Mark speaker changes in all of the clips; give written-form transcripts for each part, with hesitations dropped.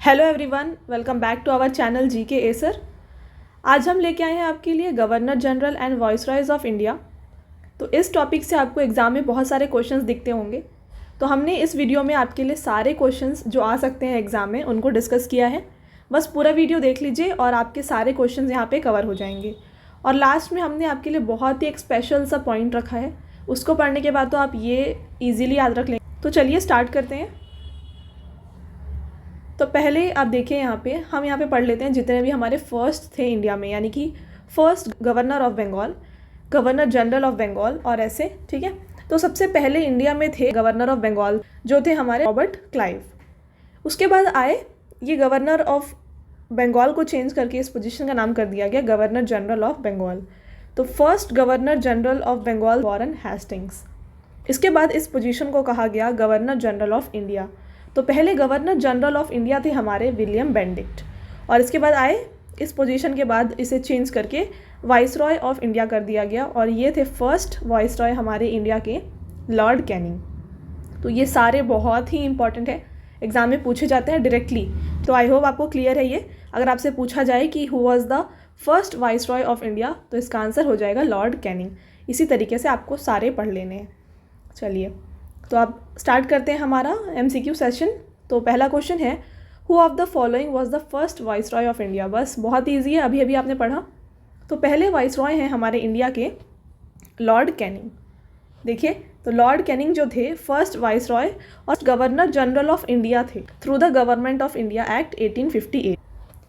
Speaker 1: Hello everyone, welcome back to our channel G K Acer. आज हम लेके आए हैं आपके लिए governor general and viceroys of India. तो इस टॉपिक से आपको एग्ज़ाम में बहुत सारे क्वेश्चंस दिखते होंगे, तो हमने इस वीडियो में आपके लिए सारे क्वेश्चंस जो आ सकते हैं एग्ज़ाम में उनको डिस्कस किया है। बस पूरा वीडियो देख लीजिए और आपके सारे क्वेश्चंस यहाँ पे कवर हो जाएंगे। और लास्ट में हमने आपके लिए बहुत ही एक स्पेशल सा पॉइंट रखा है, उसको पढ़ने के बाद तो आप ये ईजिली याद रख लेंगे। तो चलिए स्टार्ट करते हैं। तो पहले आप देखिए हम यहाँ पे पढ़ लेते हैं जितने भी हमारे फर्स्ट थे इंडिया में, यानी कि first governor of Bengal, governor general of Bengal और ऐसे, ठीक है। तो सबसे पहले इंडिया में थे गवर्नर ऑफ बंगाल जो थे हमारे रॉबर्ट क्लाइव। उसके बाद आए ये गवर्नर ऑफ बंगाल को चेंज करके इस पोजीशन का नाम कर दिया गया गवर्नर जनरल ऑफ बंगाल। तो first governor general of Bengal Warren Hastings. इसके बाद इस पोजीशन को कहा गया गवर्नर जनरल ऑफ इंडिया। तो पहले गवर्नर जनरल ऑफ इंडिया थे हमारे विलियम बेनेडिक्ट, और इसके बाद आए इस पोजीशन के बाद इसे चेंज करके वाइसरॉय ऑफ इंडिया कर दिया गया, और ये थे फर्स्ट वाइसरॉय हमारे इंडिया के लॉर्ड कैनिंग। तो ये सारे बहुत ही इंपॉर्टेंट है, एग्जाम में पूछे जाते हैं डायरेक्टली। तो आई होप आपको क्लियर है ये। अगर आपसे पूछा जाए कि who was the first viceroy of India, तो इसका आंसर हो जाएगा लॉर्ड कैनिंग। इसी तरीके से आपको सारे पढ़ लेने हैं। चलिए तो आप स्टार्ट करते हैं हमारा MCQ सेशन। तो पहला क्वेश्चन है, who of the following was the first viceroy of India. बस बहुत ईजी है, अभी अभी आपने पढ़ा। तो पहले वाइसरॉय हैं हमारे इंडिया के लॉर्ड कैनिंग। देखिए, तो लॉर्ड कैनिंग जो थे फर्स्ट वाइसरॉय और गवर्नर जनरल ऑफ इंडिया थे through the government of India act 1858।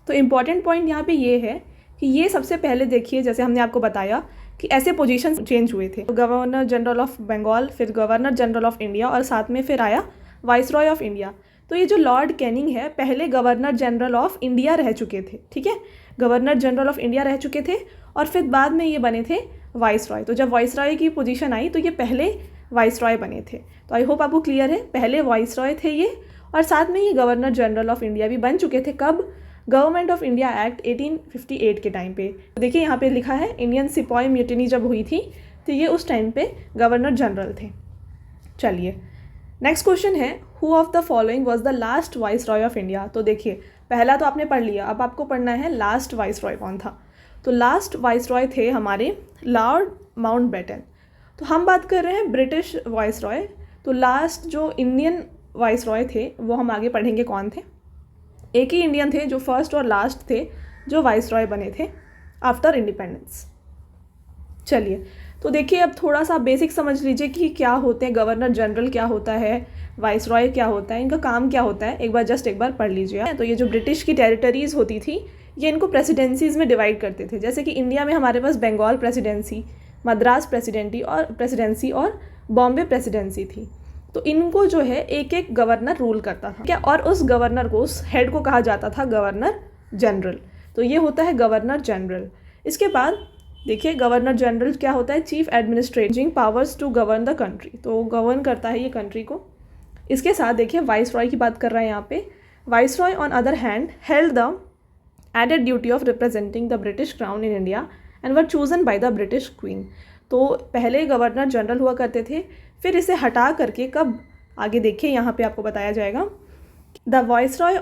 Speaker 1: तो इम्पॉर्टेंट पॉइंट यहाँ पे ये है कि ये सबसे पहले देखिए, जैसे हमने आपको बताया कि ऐसे पोजीशन चेंज हुए थे, गवर्नर जनरल ऑफ बंगाल, फिर गवर्नर जनरल ऑफ इंडिया और साथ में फिर आया वाइसरॉय ऑफ इंडिया। तो ये जो लॉर्ड कैनिंग है पहले गवर्नर जनरल ऑफ इंडिया रह चुके थे, ठीक है, गवर्नर जनरल ऑफ इंडिया रह चुके थे और फिर बाद में ये बने थे वाइसरॉय। तो जब वाइसरॉय की पोजीशन आई तो ये पहले वाइसरॉय बने थे। तो आई होप आपको क्लियर है, पहले वाइसरॉय थे ये, और साथ में ये गवर्नर जनरल ऑफ इंडिया भी बन चुके थे। कब? गवर्नमेंट ऑफ इंडिया एक्ट 1858 के टाइम पे। तो देखिए यहाँ पे लिखा है इंडियन सिपाही म्यूटिनी जब हुई थी तो ये उस टाइम पे गवर्नर जनरल थे। चलिए नेक्स्ट क्वेश्चन है, who of the following was the last viceroy of India. तो देखिए पहला तो आपने पढ़ लिया, अब आपको पढ़ना है लास्ट वाइसरॉय कौन था। तो लास्ट वाइसरॉय थे हमारे लॉर्ड माउंटबेटन। तो हम बात कर रहे हैं ब्रिटिश वाइसरॉय। तो लास्ट जो इंडियन वाइसरॉय थे वो हम आगे पढ़ेंगे कौन थे। एक ही इंडियन थे जो फर्स्ट और लास्ट थे जो वाइसरॉय बने थे आफ्टर इंडिपेंडेंस। चलिए तो देखिए, अब थोड़ा सा बेसिक समझ लीजिए कि क्या होते हैं, गवर्नर जनरल क्या होता है, वाइसरॉय क्या होता है, इनका काम क्या होता है, एक बार पढ़ लीजिए। तो ये जो ब्रिटिश की टेरिटरीज़ होती थी ये इनको प्रेसिडेंसीज़ में डिवाइड करते थे। जैसे कि इंडिया में हमारे पास बंगाल प्रेसिडेंसी, मद्रास प्रेसिडेंसी और बॉम्बे प्रेसिडेंसी थी। तो इनको जो है एक एक गवर्नर रूल करता था, क्या, और उस गवर्नर को, उस हेड को कहा जाता था गवर्नर जनरल। तो ये होता है गवर्नर जनरल। इसके बाद देखिए गवर्नर जनरल क्या होता है, chief administrating powers to govern the country. तो गवर्न करता है ये कंट्री को। इसके साथ देखिए वाइसरॉय की बात कर रहे हैं यहाँ पे। Viceroy on other hand held the added duty of representing the British crown in India and were chosen by the British queen. तो पहले गवर्नर जनरल हुआ करते थे, फिर इसे हटा करके कब, आगे देखिए यहाँ पे आपको बताया जाएगा। The viceroy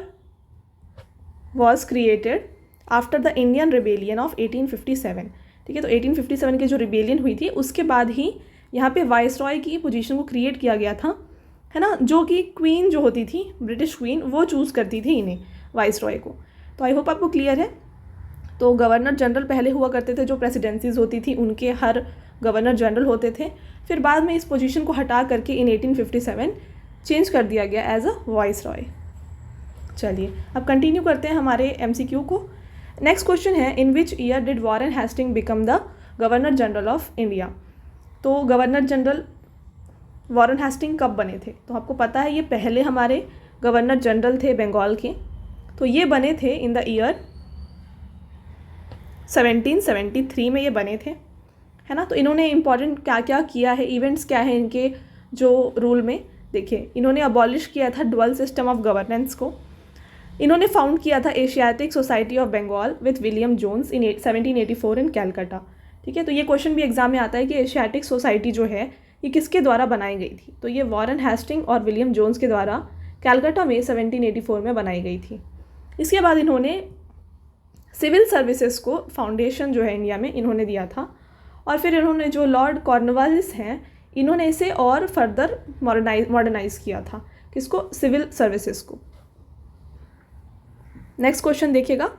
Speaker 1: was created after the Indian rebellion of 1857। ठीक है, तो 1857 की जो रिबेलियन हुई थी उसके बाद ही यहाँ पे वाइसरॉय की पोजीशन को क्रिएट किया गया था, है ना, जो कि क्वीन जो होती थी, ब्रिटिश क्वीन, वो चूज़ करती थी इन्हें, वाइसरॉय को। तो आई होप आपको क्लियर है। तो गवर्नर जनरल पहले हुआ करते थे, जो प्रेसिडेंसीज होती थी उनके हर गवर्नर जनरल होते थे। फिर बाद में इस पोजीशन को हटा करके इन 1857 चेंज कर दिया गया एज अ वाइसरॉय। चलिए अब कंटिन्यू करते हैं हमारे MCQ को। नेक्स्ट क्वेश्चन है, in which year did Warren Hasting become the governor general of India. तो गवर्नर जनरल वॉरेन हेस्टिंग कब बने थे। तो आपको पता है ये पहले हमारे गवर्नर जनरल थे बंगाल के। तो ये बने थे इन द ईयर 1773 में ये बने थे, है ना। तो इन्होंने इंपॉर्टेंट क्या क्या किया है, इवेंट्स क्या है इनके जो रूल में। देखिए इन्होंने अबॉलिश किया था डुअल सिस्टम ऑफ गवर्नेंस को। इन्होंने फाउंड किया था Asiatic society of Bengal with William Jones in 1784 in Calcutta. ठीक है, तो ये क्वेश्चन भी एग्जाम में आता है कि एशियाटिक सोसाइटी जो है ये किसके द्वारा बनाई गई थी। तो ये वॉरेन हेस्टिंग और विलियम जोन्स के द्वारा कैलकाटा में 1784 में बनाई गई थी। इसके बाद इन्होंने सिविल सर्विसेज को फाउंडेशन जो है इंडिया में इन्होंने दिया था, और फिर इन्होंने जो लॉर्ड कॉर्नवालिस हैं इन्होंने इसे और फर्दर मॉडर्नाइज किया था, किसको, सिविल सर्विसेज को। नेक्स्ट क्वेश्चन देखिएगा,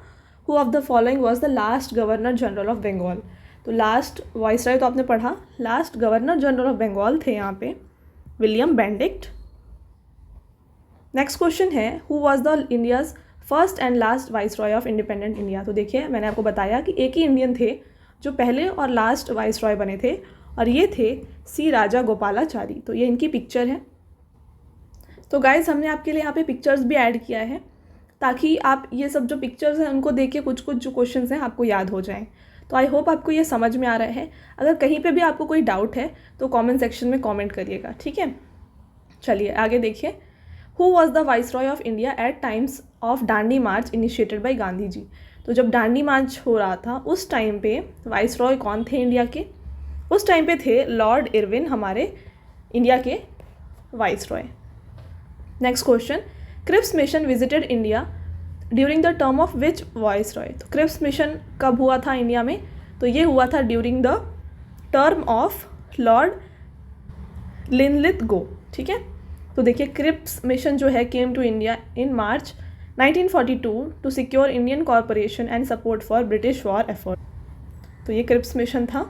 Speaker 1: who of the following was the last governor general of Bengal. तो लास्ट वाइसराय तो आपने पढ़ा, last governor general of Bengal थे यहाँ पे विलियम बेनेडिक्ट। नेक्स्ट क्वेश्चन है, who was the India's first and last viceroy of independent India. तो देखिए मैंने आपको बताया कि एक ही इंडियन थे जो पहले और लास्ट वाइसरॉय बने थे, और ये थे सी राजा गोपालाचारी। तो ये इनकी पिक्चर है। तो गाइज हमने आपके लिए यहाँ पे पिक्चर्स भी ऐड किया है ताकि आप ये सब जो पिक्चर्स हैं उनको देख के कुछ कुछ जो क्वेश्चंस हैं आपको याद हो जाएं। तो आई होप आपको ये समझ में आ रहा है। अगर कहीं पे भी आपको कोई डाउट है तो कमेंट सेक्शन में कमेंट करिएगा, ठीक है। चलिए आगे देखिए, who was the viceroy of India at times of Dandi march initiated by Gandhi ji. तो जब डांडी मार्च हो रहा था उस टाइम पे वाइसरॉय कौन थे इंडिया के, उस टाइम पे थे लॉर्ड इरविन हमारे इंडिया के viceroy. Next question, Cripps mission visited India during the term of which viceroy. तो क्रिप्स मिशन कब हुआ था इंडिया में, तो ये हुआ था during the term of lord Linlithgow, ठीक है। तो देखिए क्रिप्स मिशन जो है came to India in March 1942 to secure Indian corporation and support for British war effort. तो ये क्रिप्स मिशन था।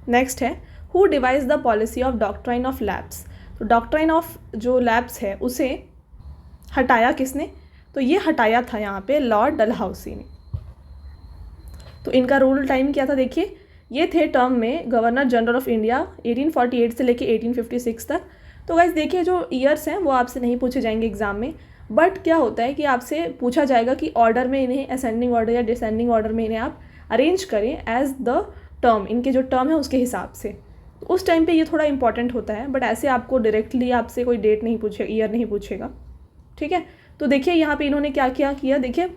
Speaker 1: नेक्स्ट है, who devise the policy of doctrine of lapse. तो डॉक्ट्राइन ऑफ जो लैप्स है उसे हटाया किसने, तो ये हटाया था यहाँ पे लॉर्ड डलहौसी ने। तो इनका रूल टाइम क्या था, देखिए ये थे टर्म में गवर्नर जनरल ऑफ इंडिया 1848 से लेके 1856 तक। तो गाइस देखिए जो ईयर्स हैं वो आपसे नहीं पूछे जाएंगे एग्जाम में, बट क्या होता है कि आपसे पूछा जाएगा कि ऑर्डर में इन्हें असेंडिंग ऑर्डर या डिसेंडिंग ऑर्डर में इन्हें आप अरेंज करें एज द टर्म, इनके जो टर्म है उसके हिसाब से। तो उस टाइम पे ये थोड़ा इंपॉर्टेंट होता है, बट ऐसे आपको डायरेक्टली आपसे कोई डेट नहीं पूछेगा, ईयर नहीं पूछेगा, ठीक है। तो देखिए यहाँ पे इन्होंने क्या क्या किया, देखिए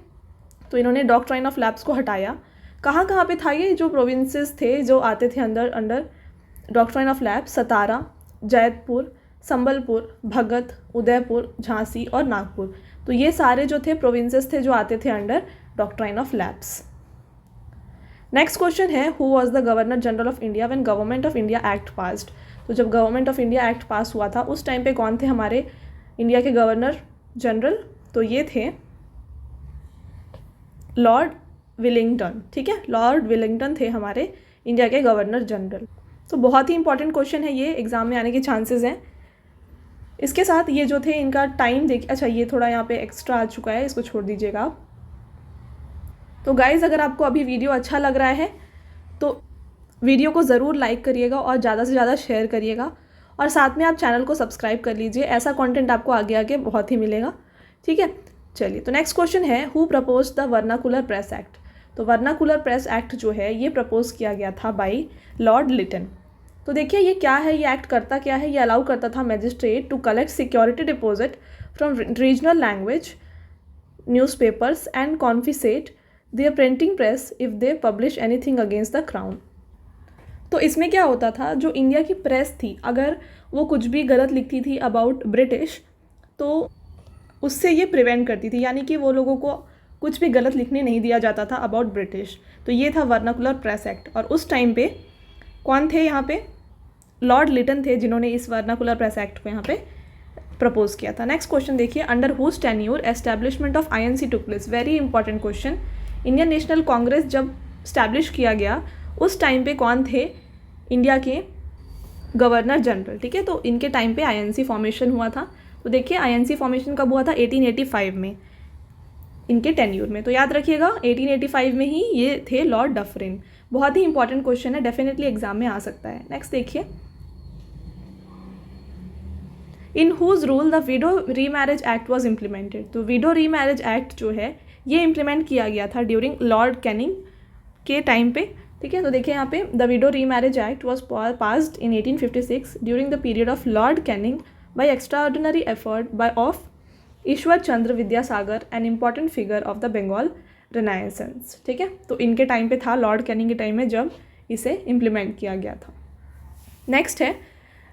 Speaker 1: तो इन्होंने डॉक्ट्राइन ऑफ लैप्स को हटाया। कहाँ पे था ये, जो प्रोविंसेस थे जो आते थे अंडर डॉक्ट्राइन ऑफ लैप्स, सतारा, जैतपुर, संबलपुर, भगत, उदयपुर, झांसी और नागपुर। तो ये सारे जो थे प्रोविंसेस थे जो आते थे under doctrine of lapse. Next question है, who was the governor general of India when government of India act passed. तो जब government of India act pass हुआ था उस टाइम पे कौन थे हमारे इंडिया के गवर्नर जनरल, तो ये थे लॉर्ड विलिंगटन, ठीक है। लॉर्ड विलिंगटन थे हमारे इंडिया के गवर्नर जनरल। तो बहुत ही इंपॉर्टेंट क्वेश्चन है ये, एग्जाम में आने के चांसेस हैं। इसके साथ ये जो थे इनका टाइम देखिए, अच्छा ये थोड़ा यहाँ पे एक्स्ट्रा आ चुका है, इसको छोड़ दीजिएगा आप। तो गाइज़ अगर आपको अभी वीडियो अच्छा लग रहा है तो वीडियो को ज़रूर लाइक करिएगा और ज़्यादा से ज़्यादा शेयर करिएगा, और साथ में आप चैनल को सब्सक्राइब कर लीजिए, ऐसा कंटेंट आपको आगे आगे बहुत ही मिलेगा, ठीक है। चलिए तो नेक्स्ट क्वेश्चन है, who propose the vernacular press act. तो वर्नाकुलर प्रेस एक्ट जो है ये प्रपोज किया गया था बाई लॉर्ड लिटन। तो देखिए ये क्या है, ये एक्ट करता क्या है, ये अलाउ करता था magistrate to collect security deposit from regional language newspapers and confiscate their printing press if they publish anything against the crown. तो इसमें क्या होता था, जो इंडिया की प्रेस थी अगर वो कुछ भी गलत लिखती थी अबाउट ब्रिटिश तो उससे ये प्रिवेंट करती थी, यानी कि वो लोगों को कुछ भी गलत लिखने नहीं दिया जाता था अबाउट ब्रिटिश। तो ये था वर्नाकुलर प्रेस एक्ट, और उस टाइम पे कौन थे यहाँ पे, लॉर्ड लिटन थे जिन्होंने इस वर्नाकुलर प्रेस एक्ट को यहाँ पे प्रपोज किया था। नेक्स्ट क्वेश्चन देखिए, under whose tenure establishment of INC took place. Very important question. Indian national congress जब स्टैब्लिश किया गया उस टाइम पे कौन थे इंडिया के गवर्नर जनरल, ठीक है। तो इनके टाइम पे आईएनसी फॉर्मेशन हुआ था। तो देखिए आईएनसी फॉर्मेशन कब हुआ था, 1885 में, इनके टेन्यूर में। तो याद रखिएगा 1885 में ही ये थे लॉर्ड डफरिन। बहुत ही इंपॉर्टेंट क्वेश्चन है, डेफिनेटली एग्जाम में आ सकता है। नेक्स्ट देखिए, in whose rule the widow remarriage act was implemented. तो विडो रीमैरिज एक्ट जो है ये इम्प्लीमेंट किया गया था ड्यूरिंग लॉर्ड कैनिंग के टाइम पे, ठीक है। तो देखिए यहाँ पे the widow remarriage act was passed in 1856 during the period of lord Canning by extraordinary effort by of Ishwar Chandra Vidyasagar, N important figure of the Bengal renaissance, ठीक है। तो इनके टाइम पे था, लॉर्ड कैनिंग के टाइम में जब इसे इम्प्लीमेंट किया गया था। नेक्स्ट है,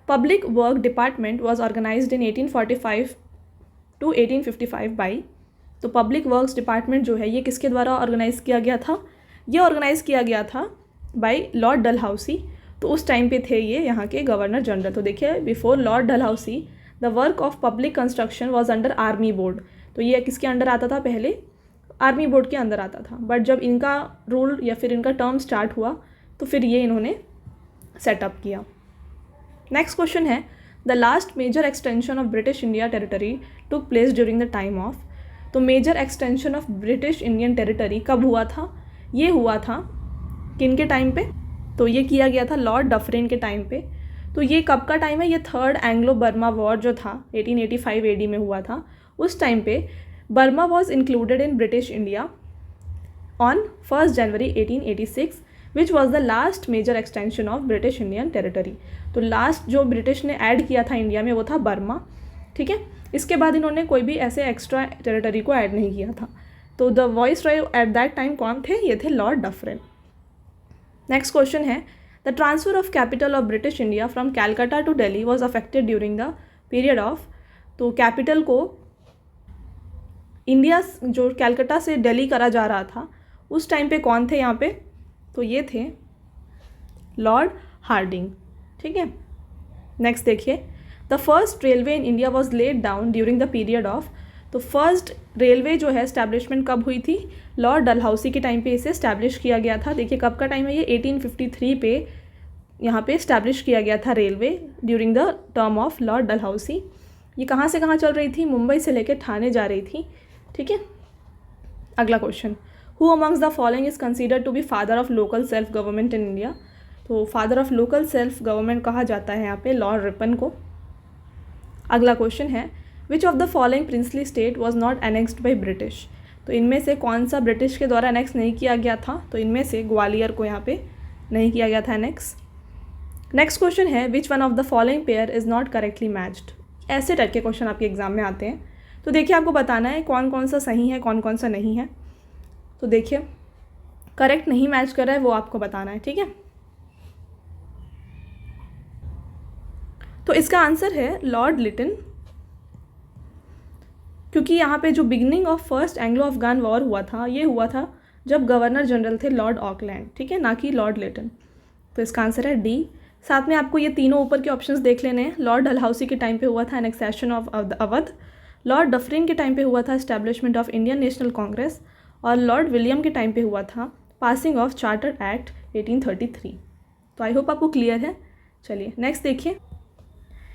Speaker 1: public work department was organised in 1845 to 1855 by तो पब्लिक वर्क्स डिपार्टमेंट जो है ये किसके द्वारा ऑर्गेनाइज़ किया गया था? ये ऑर्गेनाइज़ किया गया था बाय लॉर्ड डलहौसी। तो उस टाइम पे थे ये यहाँ के गवर्नर जनरल। तो देखिए, before Lord Dalhousie the work of public construction was under army board. तो ये किसके अंडर आता था? पहले आर्मी बोर्ड के अंदर आता था, बट जब इनका रूल या फिर इनका टर्म स्टार्ट हुआ तो फिर ये इन्होंने सेटअप किया। नेक्स्ट क्वेश्चन है, the last major extension of British India territory took place during the time of. तो major extension of British Indian territory कब हुआ था? ये हुआ था किन के टाइम पे? तो ये किया गया था लॉर्ड डफरिन के टाइम पे। तो ये कब का टाइम है? ये थर्ड एंग्लो बर्मा वॉर जो था 1885 AD में हुआ था। उस टाइम पे Burma was included in British India on 1 January 1886 which was the last major extension of British Indian territory. तो लास्ट जो ब्रिटिश ने ऐड किया था इंडिया में वो था बर्मा, ठीक है। इसके बाद इन्होंने कोई भी ऐसे एक्स्ट्रा टेरिटरी को ऐड नहीं किया था। तो the viceroy at that time कौन थे? ये थे लॉर्ड डफरिन। नेक्स्ट क्वेश्चन है, the transfer of capital of British India from Calcutta to Delhi was affected during the period of. तो कैपिटल को इंडिया जो कैलकाटा से दिल्ली करा जा रहा था उस टाइम पे कौन थे यहाँ पे? तो ये थे लॉर्ड हार्डिंग, ठीक है। नेक्स्ट देखिए, the first railway in India was laid down during the period of. तो फर्स्ट रेलवे जो है इस्टेब्लिशमेंट कब हुई थी? लॉर्ड डलहौसी के टाइम पे इसे इस्टेब्लिश किया गया था। देखिए कब का टाइम है ये? 1853 पे यहाँ पे इस्टेब्लिश किया गया था railway during the term of Lord Dalhousie. ये कहाँ से कहाँ चल रही थी? मुंबई से लेकर ठाणे जा रही थी, ठीक है। अगला question, who amongst the following is considered to be father of local self government in India. तो father of local self government कहा जाता है यहाँ पे लॉर्ड रिपन को। अगला क्वेश्चन है, विच of the following princely state was not annexed by British. तो इनमें से कौन सा ब्रिटिश के द्वारा एनेक्स नहीं किया गया था? तो इनमें से ग्वालियर को यहाँ पे नहीं किया गया था एनेक्स। नेक्स्ट क्वेश्चन है, which one of the following pair is not correctly matched. ऐसे टाइप के क्वेश्चन आपके एग्जाम में आते हैं। तो देखिए आपको बताना है कौन कौन सा सही है, कौन कौन सा नहीं है। तो देखिए करेक्ट नहीं मैच कर रहा है वो आपको बताना है, ठीक है। तो इसका आंसर है लॉर्ड लिटन, क्योंकि यहाँ पे जो beginning of first Anglo Afghan war हुआ था ये हुआ था जब गवर्नर जनरल थे लॉर्ड ऑकलैंड, ठीक है, ना कि लॉर्ड लिटन। तो इसका आंसर है डी। साथ में आपको ये तीनों ऊपर के ऑप्शंस देख लेने हैं। लॉर्ड डलहौसी के टाइम पे हुआ था annexation of Awadh, Lord Dufferin के टाइम पे हुआ था establishment of Indian national Congress, और लॉर्ड विलियम के टाइम पे हुआ था पासिंग ऑफ चार्टर एक्ट 1833। तो आई होप आपको क्लियर है। चलिए नेक्स्ट देखिए,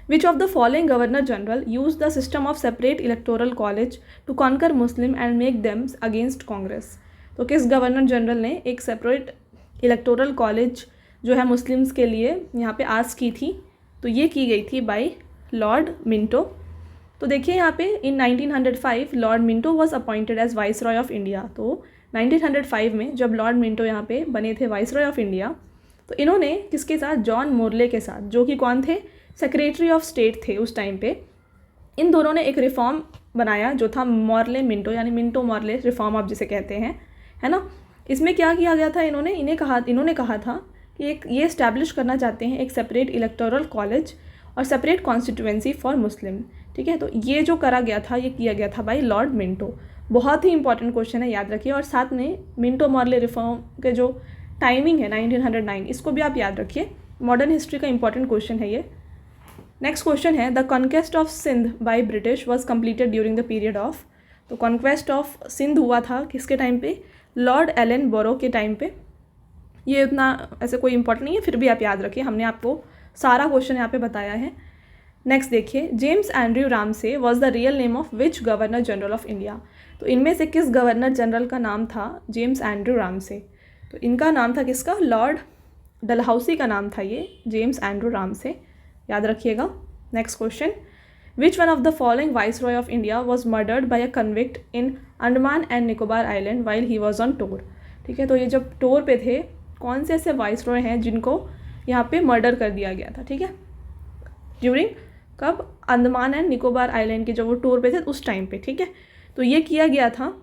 Speaker 1: which of the following governor general use the system of separate electoral college to conquer Muslim and make them against congress. तो किस गवर्नर जनरल ने एक separate electoral college जो है मुस्लिम्स के लिए यहाँ पे आस्क की थी? तो ये की गई थी बाय लॉर्ड मिंटो। तो देखिए यहाँ पे in 1905 lord Minto was appointed as viceroy of India. तो 1905 में जब लॉर्ड मिंटो यहाँ पे बने थे वाइसरॉय ऑफ इंडिया तो इन्होंने किसके साथ? जॉन मोरले के साथ, जो कि कौन थे? सेक्रेटरी ऑफ स्टेट थे उस टाइम पे। इन दोनों ने एक रिफॉर्म बनाया जो था मॉर्ले मिंटो, यानी मिंटो मॉर्ले रिफॉर्म आप जिसे कहते हैं, है ना। इसमें क्या किया गया था? इन्होंने कहा था कि एक ये इस्टेब्लिश करना चाहते हैं एक सेपरेट इलेक्टोरल कॉलेज और सेपरेट कॉन्स्टिट्यूएंसी फॉर मुस्लिम, ठीक है। तो ये जो करा गया था ये किया गया था बाई लॉर्ड मिंटो। बहुत ही इंपॉर्टेंट क्वेश्चन है, याद रखिए। और साथ में मिंटो मॉर्ले रिफॉर्म के जो टाइमिंग है 1909, इसको भी आप याद रखिए। मॉडर्न हिस्ट्री का इंपॉर्टेंट क्वेश्चन है ये। नेक्स्ट क्वेश्चन है, the conquest of Sindh by British was completed during the period of. तो कॉन्क्वेस्ट ऑफ सिंध हुआ था किसके टाइम पे? लॉर्ड एलन बोरो के टाइम पे। ये उतना ऐसे कोई इंपॉर्टेंट नहीं है, फिर भी आप याद रखिए, हमने आपको सारा क्वेश्चन यहाँ पे बताया है। नेक्स्ट देखिए, James Andrew Ramsay was the real name of which governor general of India. तो इनमें से किस गवर्नर जनरल का नाम था जेम्स एंड्रयू रामसे? तो इनका नाम था किसका? लॉर्ड डलहौसी का नाम था ये, जेम्स एंड्रयू रामसे, याद रखिएगा। Next question, which one of the following viceroy of India was murdered by a convict in Andaman and Nicobar island while he was on tour. ठीक है, तो ये जब टूर पे थे कौन से ऐसे वाइसरॉय हैं जिनको यहाँ पे मर्डर कर दिया गया था? ठीक है, ड्यूरिंग कब? अंडमान एंड निकोबार आइलैंड के जब वो टूर पे थे उस टाइम पे। ठीक है, तो ये किया गया था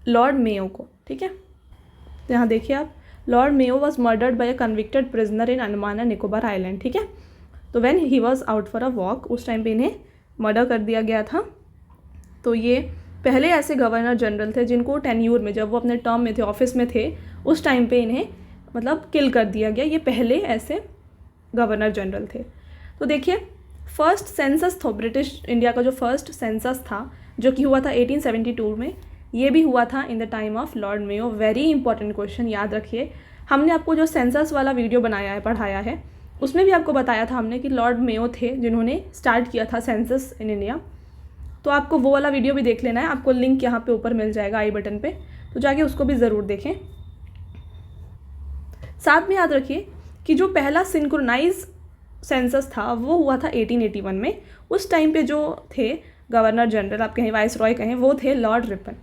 Speaker 1: लॉर्ड मेयो को। ठीक है, तो यहाँ देखिए आप, Lord Mayo was murdered by a convicted prisoner in Andaman and Nicobar island. ठीक है, तो when he was out for a walk, उस टाइम पे इन्हें मर्डर कर दिया गया था। तो ये पहले ऐसे गवर्नर जनरल थे जिनको टेन्यूर में, जब वो अपने टर्म में थे, ऑफिस में थे, उस टाइम पे इन्हें मतलब किल कर दिया गया। ये पहले ऐसे गवर्नर जनरल थे। तो देखिए फर्स्ट सेंसस था ब्रिटिश इंडिया का, जो फर्स्ट सेंसस था जो कि हुआ था 1872 में, ये भी हुआ था in the time of Lord Mayo. Very important question, याद रखिए। हमने आपको जो सेंसस वाला वीडियो बनाया है, पढ़ाया है, उसमें भी आपको बताया था हमने कि लॉर्ड मेयो थे जिन्होंने स्टार्ट किया था सेंसस इन इंडिया। तो आपको वो वाला वीडियो भी देख लेना है, आपको लिंक यहाँ पे ऊपर मिल जाएगा आई बटन पे, तो जाके उसको भी ज़रूर देखें। साथ में याद रखिए कि जो पहला सिंक्रोनाइज सेंसस था वो हुआ था 1881 में। उस टाइम पे जो थे गवर्नर जनरल, आप कहें वाइस रॉय कहें, वो थे लॉर्ड रिपन।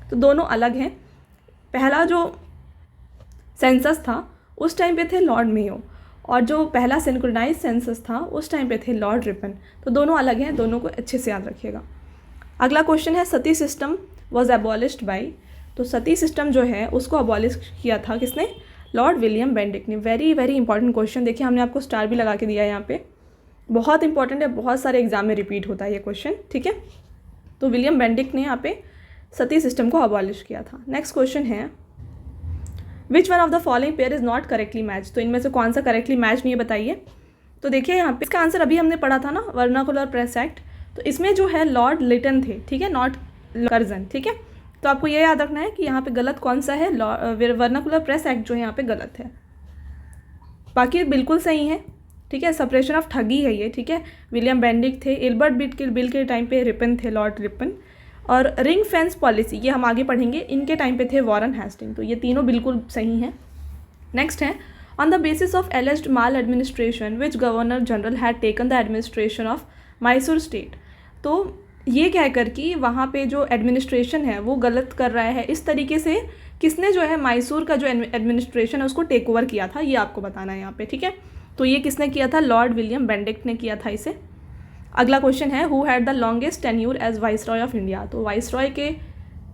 Speaker 1: तो दोनों अलग हैं। पहला जो सेंसस था उस टाइम पे थे लॉर्ड मेयो, और जो पहला सिंक्रोनाइज सेंसस था उस टाइम पे थे लॉर्ड रिपन। तो दोनों अलग हैं, दोनों को अच्छे से याद रखिएगा। अगला क्वेश्चन है सती सिस्टम वॉज एबॉलिश्ड बाई। तो सती सिस्टम जो है उसको अबॉलिश किया था किसने? लॉर्ड विलियम बेंटिक ने। वेरी वेरी इंपॉर्टेंट क्वेश्चन, देखिए हमने आपको स्टार भी लगा के दिया है यहाँ पे, बहुत इंपॉर्टेंट है, बहुत सारे एग्जाम में रिपीट होता है ये क्वेश्चन, ठीक है। तो विलियम बेंटिक ने यहाँ पे सती सिस्टम को अबॉलिश किया था। नेक्स्ट क्वेश्चन है which one of the following pair is not correctly match. तो इनमें से कौन सा करेक्टली मैच नहीं है बताइए। तो देखिए यहाँ पे इसका आंसर अभी हमने पढ़ा था ना, वर्नाकुलर प्रेस एक्ट। तो इसमें जो है लॉर्ड लिटन थे, ठीक है, नॉट कर्जन, ठीक है। तो आपको ये याद रखना है कि यहाँ पे गलत कौन सा है, वर्नाकुलर प्रेस एक्ट जो है यहाँ पे गलत है, बाकी बिल्कुल सही है, ठीक है। सप्रेशन ऑफ ठगी है ये, ठीक है। विलियम बेंटिक थे। इल्बर्ट बिल के टाइम पे रिपन थे, लॉर्ड रिपन। और रिंग फेंस पॉलिसी ये हम आगे पढ़ेंगे, इनके टाइम पे थे वॉरेन हेस्टिंग। तो ये तीनों बिल्कुल सही हैं। नेक्स्ट है on the basis of एलिज्ड mall administration which governor general had taken the administration of Mysore state. तो ये कहकर कि वहाँ पे जो एडमिनिस्ट्रेशन है वो गलत कर रहा है, इस तरीके से किसने जो है मैसूर का जो एडमिनिस्ट्रेशन है उसको टेक ओवर किया था, ये आपको बताना है यहाँ पे, ठीक है। तो ये किसने किया था? लॉर्ड विलियम बेंटिक ने किया था इसे। अगला क्वेश्चन है who had the longest tenure as viceroy of India. तो वाइस रॉय के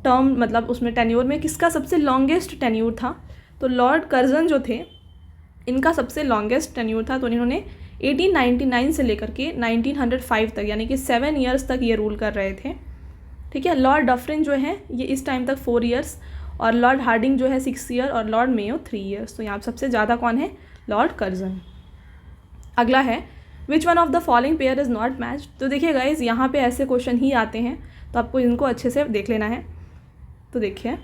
Speaker 1: टर्म मतलब उसमें टेन्यूर में किसका सबसे लॉन्गेस्ट टेन्यूर था? तो लॉर्ड कर्जन जो थे इनका सबसे लॉन्गेस्ट टेन्यूर था। तो इन्होंने 1899 से लेकर के 1905 तक, यानी कि 7 ईयर्स तक ये रूल कर रहे थे, ठीक है। लॉर्ड डफरिन जो है ये इस टाइम तक 4 ईयर्स, और लॉर्ड हार्डिंग जो है 6 ईयर, और लॉर्ड मेयो 3 ईयर्स। तो यहाँ सबसे ज़्यादा कौन है? Lord Curzon. अगला है which one of the following pair is not match. तो देखिए गाइज यहाँ पे ऐसे क्वेश्चन ही आते हैं, तो आपको इनको अच्छे से देख लेना है। तो देखिए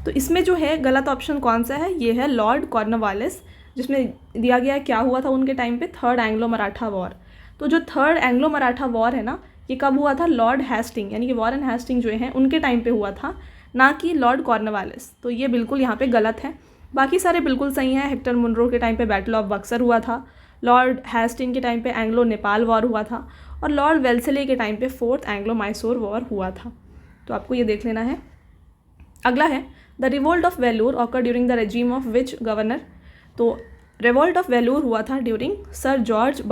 Speaker 1: तो इसमें जो है गलत ऑप्शन कौन सा है? ये है लॉर्ड कॉर्नवालिस, जिसमें दिया गया है क्या हुआ था उनके टाइम पे, थर्ड एंग्लो मराठा वॉर। तो जो थर्ड एंग्लो मराठा वॉर है ना, ये कब हुआ था? लॉर्ड हेस्टिंग यानी कि वॉरेन हेस्टिंग जो है उनके टाइम पे हुआ था, ना कि लॉर्ड कॉर्नवालिस। तो ये बिल्कुल यहाँ पे गलत है, बाकी सारे बिल्कुल सही हैं। हेक्टर मुनरो के टाइम पे बैटल ऑफ बक्सर हुआ था, लॉर्ड हेस्टिंग के टाइम पे एंग्लो नेपाल वॉर हुआ था, और लॉर्ड वेल्सले के टाइम पे 4th एंग्लो मैसूर वॉर हुआ था। तो आपको ये देख लेना है। अगला है the revolt of Vellore occur during the regime of which governor. तो रिवोल्ट ऑफ वेलूर हुआ था during sir George.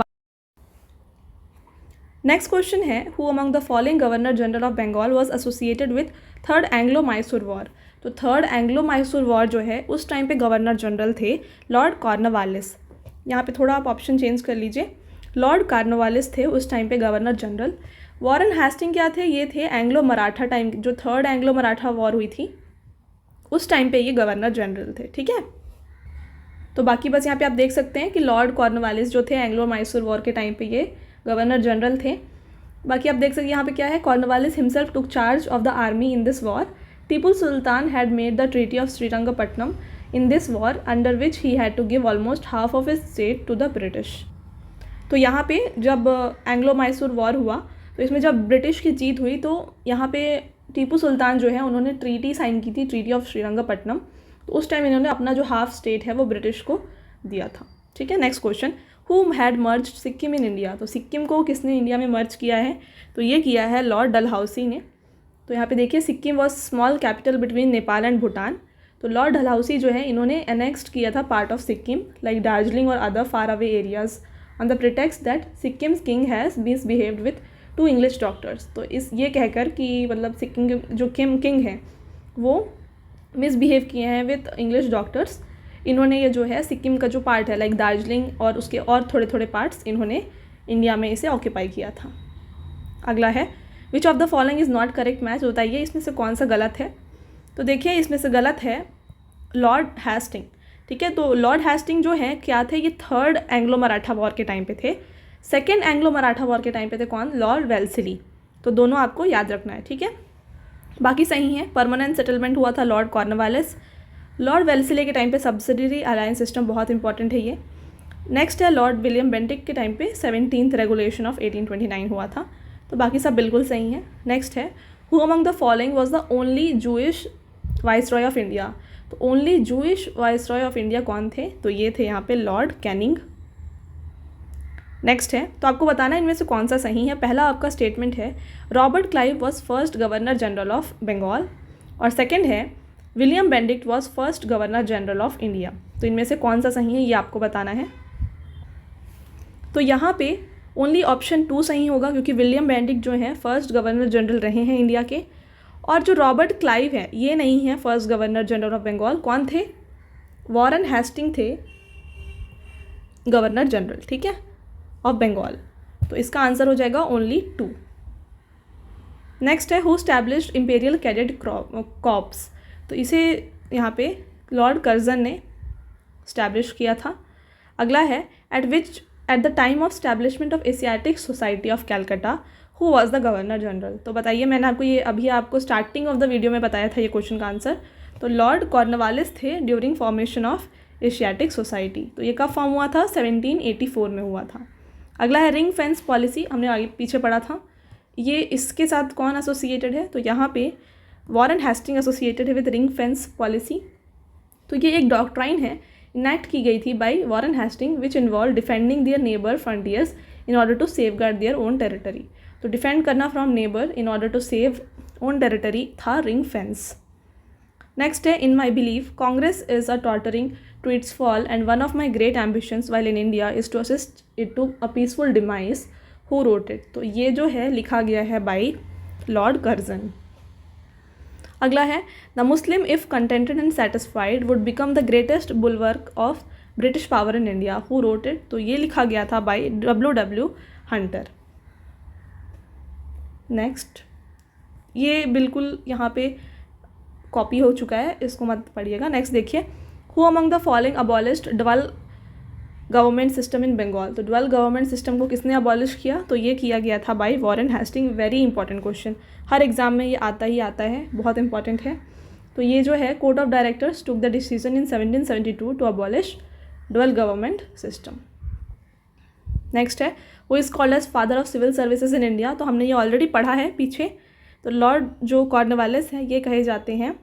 Speaker 1: Next question है who among the following governor general of Bengal was associated with third Anglo Mysore war. तो third Anglo Mysore war जो है उस time पे governor general थे लॉर्ड कॉर्नवालिस। यहाँ पे थोड़ा आप ऑप्शन चेंज कर लीजिए, लॉर्ड कॉर्नवालिस थे उस टाइम पे गवर्नर जनरल। वॉरेन हेस्टिंग क्या थे? ये थे एंग्लो मराठा टाइम, जो थर्ड एंग्लो मराठा वॉर हुई थी उस टाइम पे ये गवर्नर जनरल थे, ठीक है। तो बाकी बस यहाँ पे आप देख सकते हैं कि लॉर्ड कॉर्नवालिस जो थे एंग्लो मैसूर वॉर के टाइम पे ये गवर्नर जनरल थे। बाकी आप देख सकते हैं यहाँ पे क्या है, Cornwallis himself took charge of the army in this war. Tipu Sultan had made the treaty of Srirangapatnam in this war under which he had to give almost half of his state to the British. तो यहाँ पे जब Anglo Mysore war हुआ तो इसमें जब British की जीत हुई तो यहाँ पे टीपू सुल्तान जो है उन्होंने ट्रीटी साइन की थी, ट्रीटी ऑफ श्रीरंगपट्टनम। तो उस टाइम इन्होंने अपना जो हाफ स्टेट है वो ब्रिटिश को दिया था, ठीक है। Next question who had merge Sikkim in India. तो सिक्किम को किसने इंडिया में मर्ज किया है? तो ये किया है लॉर्ड डलहौसी ने। तो यहाँ पे देखिए Sikkim was small capital between Nepal and Bhutan. तो लॉर्ड डलहौसी जो है इन्होंने एनेक्स्ड किया था part of Sikkim like Darjeeling और other far away areas on the pretext that Sikkim's king has misbehaved with 2 English doctors. तो इस ये कहकर कि मतलब सिक्किम के जो किंग हैं वो मिसबिहेव किए हैं विथ इंग्लिश डॉक्टर्स, इन्होंने ये जो है सिक्किम का जो पार्ट है लाइक दार्जिलिंग और उसके और थोड़े थोड़े पार्ट्स इन्होंने इंडिया में इसे ऑक्यूपाई किया था। अगला है विच of the following is not correct match, बताइए इसमें से कौन सा गलत है। तो देखिए इसमें से गलत है लॉर्ड हेस्टिंग। ठीक है, तो लॉर्ड हेस्टिंग जो है क्या थे, ये थर्ड एंग्लो मराठा वॉर के टाइम पे थे। सेकेंड एंग्लो मराठा वॉर के टाइम पे थे कौन, लॉर्ड वेल्सिली। तो दोनों आपको याद रखना है। ठीक है, बाकी सही है। परमानेंट सेटलमेंट हुआ था लॉर्ड कॉर्नवालिस। लॉर्ड वेल्सिले के टाइम पे सब्सिडरी अलायंस सिस्टम बहुत इंपॉर्टेंट है ये। नेक्स्ट है लॉर्ड विलियम बेंटिक के टाइम पे 17th रेगुलेशन ऑफ 1829 हुआ था। तो बाकी सब बिल्कुल सही है। नेक्स्ट है who among the following was the only Jewish viceroy of India. तो only Jewish viceroy of India कौन थे, तो ये थे यहाँ पे लॉर्ड कैनिंग। नेक्स्ट है, तो आपको बताना है इनमें से कौन सा सही है। पहला आपका स्टेटमेंट है Robert Clive was first governor general of Bengal, और सेकेंड है William Bentinck was first governor general of India. तो इनमें से कौन सा सही है ये आपको बताना है। तो यहाँ पे ओनली ऑप्शन 2 सही होगा, क्योंकि विलियम बेंडिक्ट जो हैं फर्स्ट गवर्नर जनरल रहे हैं इंडिया के, और जो रॉबर्ट क्लाइव है ये नहीं है first governor general of Bengal. कौन थे, वॉरेन हेस्टिंग थे गवर्नर जनरल, ठीक है, ऑफ बंगाल। तो इसका आंसर हो जाएगा ओनली 2। नेक्स्ट है who established imperial cadet corps. तो इसे यहाँ पे लॉर्ड कर्जन ने स्टैब्लिश किया था। अगला है at the time of establishment of Asiatic society of Calcutta who was the governor general. तो बताइए, मैंने आपको ये अभी आपको स्टार्टिंग ऑफ द वीडियो में बताया था ये क्वेश्चन का आंसर। तो लॉर्ड कॉर्नवालिस थे during formation of Asiatic society. तो ये कब फॉर्म हुआ था, 1784 में हुआ था। अगला है रिंग फेंस पॉलिसी, हमने आगे पीछे पढ़ा था। ये इसके साथ कौन एसोसिएटेड है, तो यहाँ पे वॉरेन हेस्टिंग एसोसिएटेड है विद रिंग फेंस पॉलिसी। तो ये एक डॉक्ट्राइन है, इनेक्ट की गई थी by Warren Hasting which involve defending their neighbour frontiers in order to safeguard their own territory. तो डिफेंड करना from neighbour in order to save own territory था रिंग फेंस। नेक्स्ट है in my believe Congress is a tottering to its fall and one of my great ambitions while in India is to assist it to a peaceful demise who wrote it. तो ये जो है लिखा गया है by Lord Curzon. अगला है the Muslim if contented and satisfied would become the greatest bulwark of British power in India who wrote it. तो ये लिखा गया था बाई W हंटर। नेक्स्ट, ये बिल्कुल यहाँ पे कॉपी हो चुका है, इसको मत पढ़िएगा। नेक्स्ट देखिए who among the following abolished dual government system in Bengal. तो ड्वेल गवर्नमेंट सिस्टम को किसने अबॉलिश किया, तो ये किया गया था by Warren Hastings. Very important question, हर एग्जाम में ये आता ही आता है, बहुत इंपॉर्टेंट है। तो ये जो है court of directors took the decision in 1772 to abolish dual government system. Next है वो is called as father of civil services in India. तो हमने ये ऑलरेडी पढ़ा है पीछे। तो लॉर्ड जो कॉर्नवालिस है ये कहे जाते हैं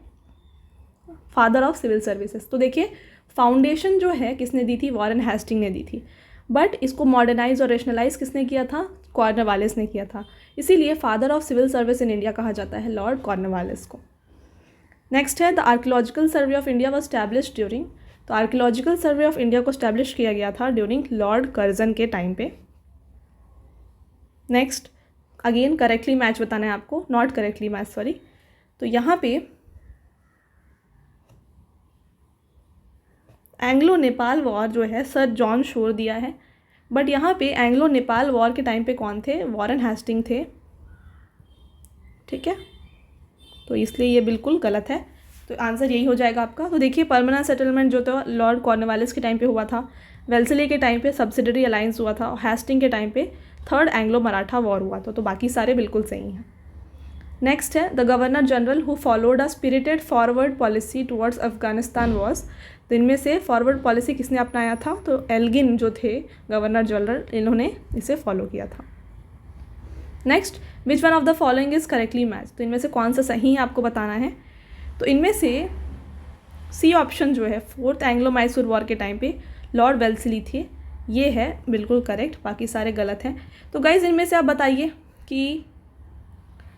Speaker 1: फादर ऑफ सिविल सर्विसेज। तो देखिए फाउंडेशन जो है किसने दी थी, वॉरेन हेस्टिंग ने दी थी, बट इसको मॉडर्नाइज और रेशनलाइज किसने किया था, कॉर्नवालिस ने किया था। इसीलिए father of civil service in India कहा जाता है लॉर्ड कॉर्नवालिस को। नेक्स्ट है the archaeological survey of India was establish during. तो आर्कियोलॉजिकल सर्वे ऑफ इंडिया को स्टैब्लिश किया गया था ड्यूरिंग लॉर्ड कर्जन के टाइम पे। नेक्स्ट, अगेन करेक्टली मैच बताना है आपको, नॉट करेक्टली मैच सॉरी। तो यहाँ पे एंग्लो नेपाल वॉर जो है सर जॉन शोर दिया है, बट यहाँ पे एंग्लो नेपाल वॉर के टाइम पे कौन थे, वॉरेन हेस्टिंग थे, ठीक है। तो इसलिए ये बिल्कुल गलत है, तो आंसर यही हो जाएगा आपका। तो देखिए परमानेंट सेटलमेंट जो था लॉर्ड कॉर्नवालिस के टाइम पे हुआ था, वेल्सिले के टाइम पे सब्सिडरी अलायंस हुआ था, हेस्टिंग के टाइम पे थर्ड एंग्लो मराठा वॉर हुआ था। तो बाकी सारे बिल्कुल सही हैं। नेक्स्ट है the governor general who followed a spirited forward policy towards Afghanistan was. तो इनमें से फॉरवर्ड पॉलिसी किसने अपनाया था, तो एल्गिन जो थे गवर्नर जनरल, इन्होंने इसे फॉलो किया था। Next, which one of the following is correctly match. तो इनमें से कौन सा सही है आपको बताना है। तो इनमें से सी ऑप्शन जो है फोर्थ एंग्लो मैसूर वॉर के टाइम पे लॉर्ड वेल्सिली थे, ये है बिल्कुल करेक्ट, बाकी सारे गलत हैं। तो गाइज इनमें से आप बताइए कि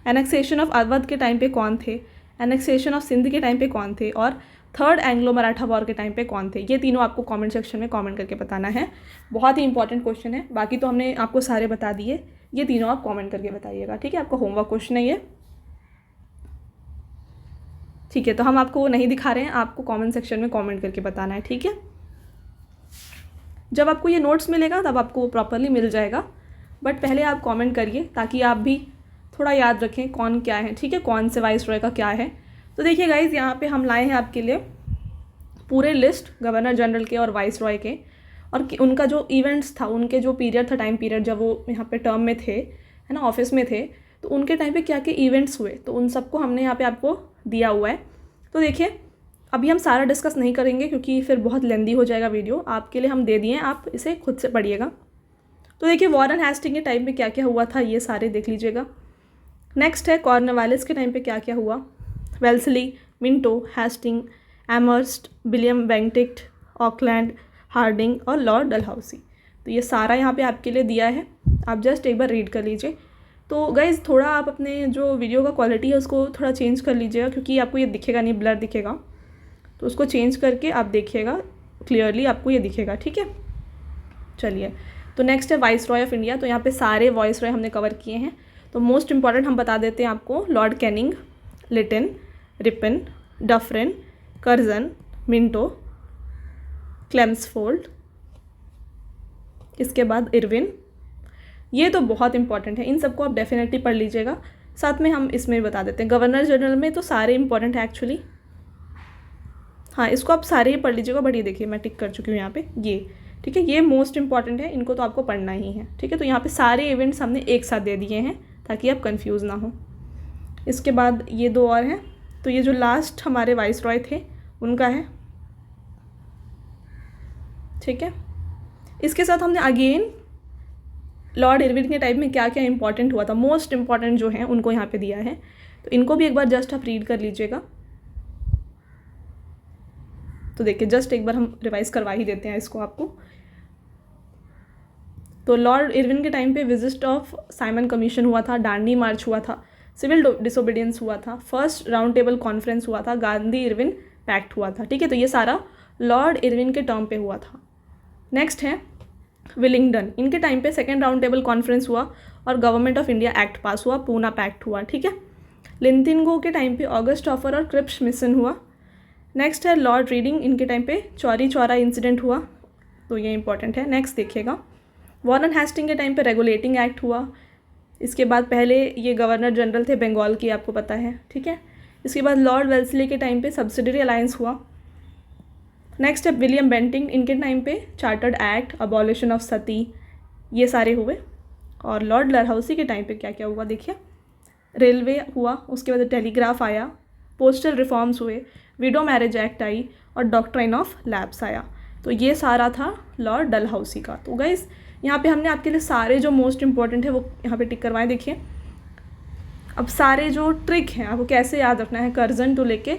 Speaker 1: एनेक्सेशन ऑफ अवध के टाइम पे कौन थे, एनेक्सेशन ऑफ सिंध के टाइम पे कौन थे, और थर्ड एंग्लो मराठा वॉर के टाइम पे कौन थे। ये तीनों आपको कमेंट सेक्शन में कमेंट करके बताना है, बहुत ही इंपॉर्टेंट क्वेश्चन है। बाकी तो हमने आपको सारे बता दिए, ये तीनों आप कमेंट करके बताइएगा, ठीक है। आपका होमवर्क क्वेश्चन है ये, ठीक है। तो हम आपको वो नहीं दिखा रहे हैं, आपको कमेंट सेक्शन में कमेंट करके बताना है, ठीक है। जब आपको ये नोट्स मिलेगा तब आपको प्रॉपरली मिल जाएगा, बट पहले आप कमेंट करिए ताकि आप भी थोड़ा याद रखें कौन क्या है, ठीक है, कौन से वाइसरॉय का क्या है। तो देखिए गाइज़, यहाँ पे हम लाए हैं आपके लिए पूरे लिस्ट गवर्नर जनरल के और वाइसरॉय के, और उनका जो इवेंट्स था, उनके जो पीरियड था, टाइम पीरियड जब वो यहाँ पे टर्म में थे, है ना, ऑफिस में थे, तो उनके टाइम पे क्या क्या इवेंट्स हुए, तो उन सबको हमने यहाँ पे आपको दिया हुआ है। तो देखिए, अभी हम सारा डिस्कस नहीं करेंगे क्योंकि फिर बहुत लेंदी हो जाएगा वीडियो, आपके लिए हम दे दिए हैं, आप इसे खुद से पढ़िएगा। तो देखिए, वॉरेन हेस्टिंग के टाइम पे क्या क्या हुआ था, ये सारे देख लीजिएगा। नेक्स्ट है कॉर्नवालिस के टाइम पे क्या क्या हुआ, Wellesley, Minto, Hasting, Amherst, William Bentinck, Auckland, Harding और लॉर्ड डलहौसी। तो ये सारा यहाँ पे आपके लिए दिया है, आप जस्ट एक बार रीड कर लीजिए। तो गाइज़, थोड़ा आप अपने जो वीडियो का क्वालिटी है उसको थोड़ा चेंज कर लीजिएगा क्योंकि आपको ये दिखेगा नहीं, ब्लर दिखेगा, तो उसको चेंज करके आप देखिएगा, क्लियरली आपको ये दिखेगा, ठीक है। चलिए, तो नेक्स्ट है वाइसरॉय ऑफ इंडिया। तो यहाँ पे सारे वाइसरॉय हमने कवर किए हैं। तो मोस्ट इंपॉर्टेंट हम बता देते हैं आपको, Lord Canning, Lytton, Ripon, Dufferin, Curzon, Minto, Chelmsford, इसके बाद इरविन। ये तो बहुत इंपॉर्टेंट है, इन सबको आप डेफिनेटली पढ़ लीजिएगा। साथ में हम इसमें बता देते हैं गवर्नर जनरल में तो सारे इंपॉर्टेंट है एक्चुअली, हाँ, इसको आप सारे ही पढ़ लीजिएगा। बट ये देखिए, मैं टिक कर चुकी हूँ यहाँ पे, ये ठीक है, ये मोस्ट इंपॉर्टेंट है, इनको तो आपको पढ़ना ही है, ठीक है। तो यहाँ पे सारे इवेंट्स हमने एक साथ दे दिए हैं ताकि आप कंफ्यूज ना हो। इसके बाद ये दो और हैं। तो ये जो लास्ट हमारे वाइसरॉय थे उनका है, ठीक है। इसके साथ हमने अगेन लॉर्ड इरविन के टाइम में क्या क्या इंपॉर्टेंट हुआ था, मोस्ट इंपॉर्टेंट जो हैं उनको यहाँ पे दिया है। तो इनको भी एक बार जस्ट आप रीड कर लीजिएगा। तो देखिए, जस्ट एक बार हम रिवाइज करवा ही देते हैं इसको आपको। तो लॉर्ड इरविन के टाइम पे विजिट ऑफ साइमन कमीशन हुआ था, डांडी मार्च हुआ था, सिविल डिसोबीडियंस हुआ था, फर्स्ट राउंड टेबल कॉन्फ्रेंस हुआ था, गांधी इरविन पैक्ट हुआ था, ठीक है। तो ये सारा लॉर्ड इरविन के टर्म पे हुआ था। नेक्स्ट है विलिंगडन, इनके टाइम पे सेकेंड राउंड टेबल कॉन्फ्रेंस हुआ और government of India act pass हुआ, पूना पैक्ट हुआ, ठीक है। लिंथिंगो के टाइम पे ऑगस्ट ऑफर और क्रिप्स मिशन हुआ। नेक्स्ट है लॉर्ड रीडिंग, इनके टाइम पे चौरी चौरा इंसिडेंट हुआ, तो ये इंपॉर्टेंट है। नेक्स्ट देखिएगा, वॉरेन हेस्टिंग के टाइम पे रेगुलेटिंग एक्ट हुआ। इसके बाद पहले ये गवर्नर जनरल थे बंगाल की, आपको पता है, ठीक है। इसके बाद लॉर्ड वेल्सली के टाइम पे सब्सिडरी अलायंस हुआ। नेक्स्ट है विलियम बेंटिंग, इनके टाइम पे चार्टर्ड एक्ट, अबॉलिशन ऑफ सती, ये सारे हुए। और लॉर्ड डलहौसी के टाइम पे क्या क्या हुआ देखिए, रेलवे हुआ, उसके बाद टेलीग्राफ आया, पोस्टल रिफॉर्म्स हुए, विडो मैरिज एक्ट आई और डॉक्ट्राइन ऑफ लैप्स आया। तो ये सारा था लॉर्ड डलहौसी का। तो गाइस, यहाँ पे हमने आपके लिए सारे जो मोस्ट इंपॉर्टेंट है वो यहाँ पे टिक करवाएं। देखिए, अब सारे जो ट्रिक हैं आपको कैसे याद रखना है, कर्जन टू लेके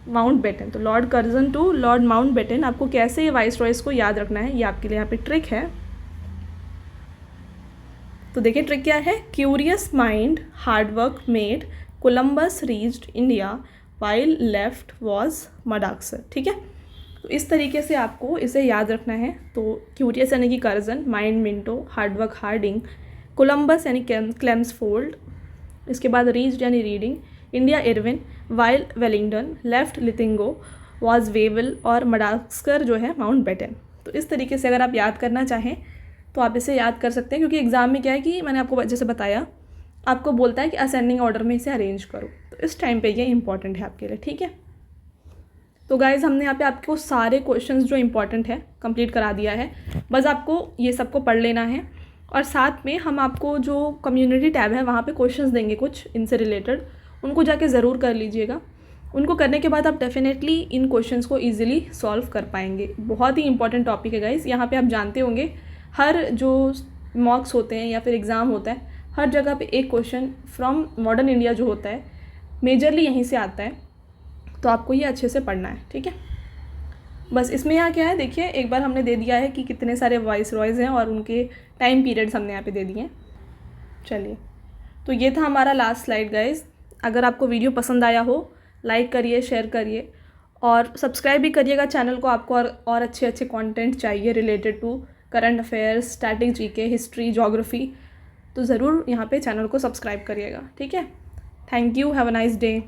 Speaker 1: माउंट बेटन, तो lord Curzon to lord Mountbatten आपको कैसे ये वाइसरॉयज को याद रखना है, ये आपके लिए यहाँ पे ट्रिक है। तो देखिए, ट्रिक क्या है, curious mind hard work made Columbus reached India while left was Madagascar, ठीक है। तो इस तरीके से आपको इसे याद रखना है। तो क्यूरियस यानी कि Curzon, mind Minto, hard work Harding, Columbus यानी क्लेम्सफोर्ड, इसके बाद रीच्ड यानी Reading, India Irwin, while Willingdon, left लिथिंगो, वॉज वेवल और मडास्कर जो है माउंट बेटन। तो इस तरीके से अगर आप याद करना चाहें तो आप इसे याद कर सकते हैं, क्योंकि एग्ज़ाम में क्या है कि मैंने आपको जैसे बताया, आपको बोलता है कि असेंडिंग ऑर्डर में इसे अरेंज करो, तो इस टाइम पे ये इंपॉर्टेंट है आपके लिए, ठीक है। तो गाइज़, हमने यहाँ पे आपको सारे क्वेश्चंस जो इंपॉर्टेंट है कंप्लीट करा दिया है, बस आपको ये सबको पढ़ लेना है। और साथ में हम आपको जो कम्युनिटी टैब है वहाँ पे क्वेश्चंस देंगे कुछ इनसे रिलेटेड, उनको जाके ज़रूर कर लीजिएगा। उनको करने के बाद आप डेफिनेटली इन क्वेश्चंस को ईजिली सॉल्व कर पाएंगे। बहुत ही इंपॉर्टेंट टॉपिक है गाइज़। यहाँ पे आप जानते होंगे हर जो मॉक्स होते हैं या फिर एग्ज़ाम होता है, हर जगह पे एक क्वेश्चन फ्रॉम मॉडर्न इंडिया जो होता है मेजरली यहीं से आता है, तो आपको ये अच्छे से पढ़ना है, ठीक है। बस इसमें यहाँ क्या है, देखिए एक बार हमने दे दिया है कि कितने सारे वाइसरॉयज़ हैं और उनके टाइम पीरियड्स हमने यहाँ पे दे दिए हैं। चलिए, तो ये था हमारा लास्ट स्लाइड गाइज़। अगर आपको वीडियो पसंद आया हो, लाइक करिए, शेयर करिए और सब्सक्राइब भी करिएगा चैनल को। आपको और अच्छे अच्छे कंटेंट चाहिए related to current affairs, static, GK, history, geography, तो ज़रूर यहाँ पे चैनल को सब्सक्राइब करिएगा, ठीक है। Thank you, have a nice day.